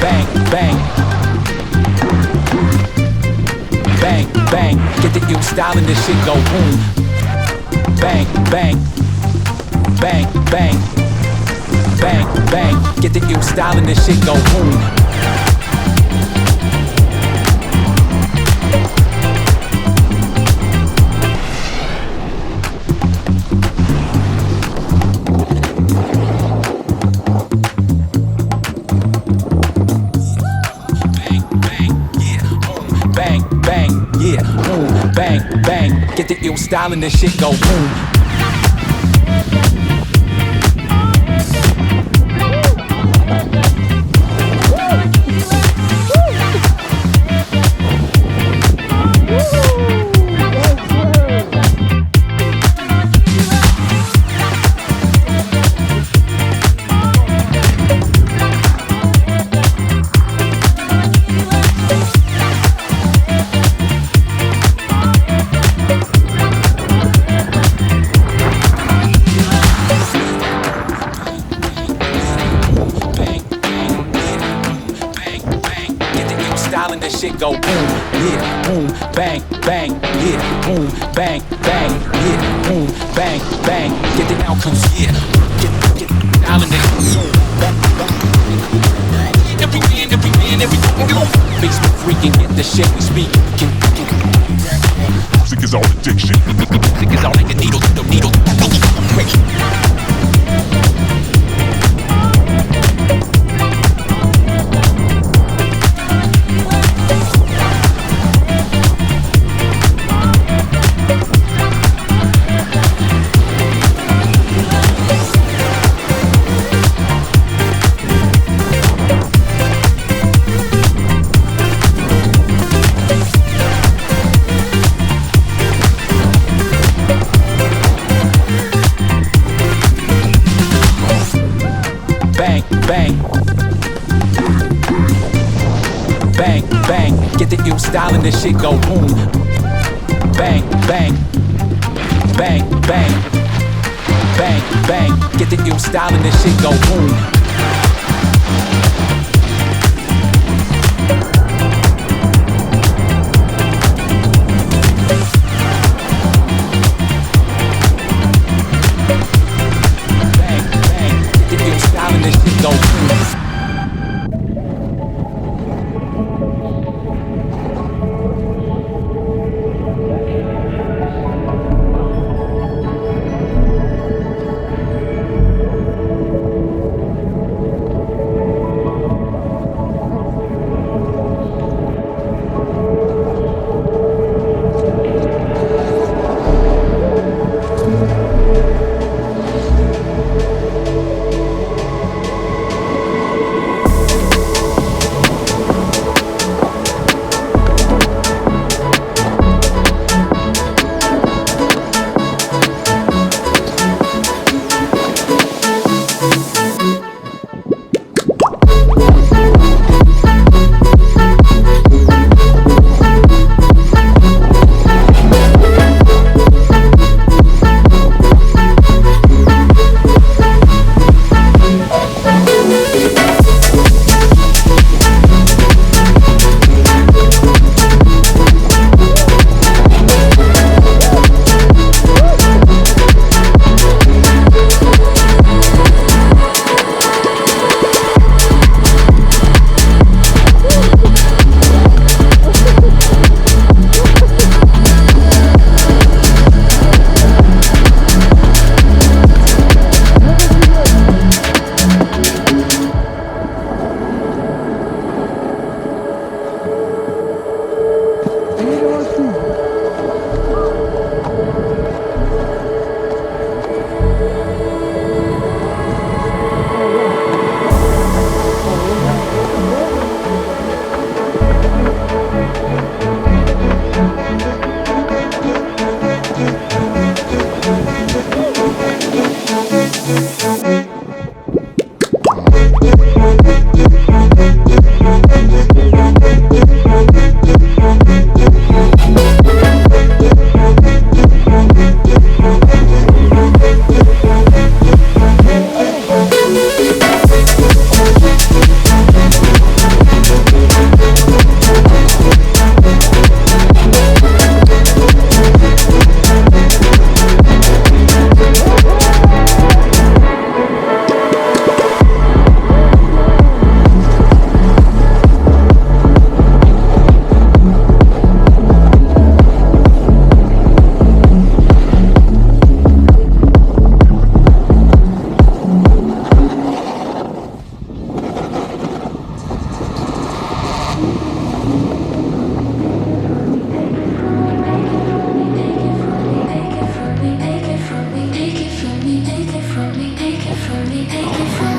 bang, bang. Bang, bang, get the ill style and this shit go boom. Bang, bang. Bang, bang. Bang, bang, get the ill style and this shit go boom. Yeah, boom, bang, bang. Get the ill style and this shit go boom. This shit go boom, yeah, boom, bang, bang, yeah, boom, bang, bang, yeah, boom, bang, bang. Get the outcomes, yeah, get down in there. Every man, makes me freaking get the shit we speak. Music is all addiction. Music is all like a needle, needle. Bang, bang, bang, get the ill style and this shit go boom. Bang, bang, bang, bang, bang, bang, get the ill style and this shit go boom. before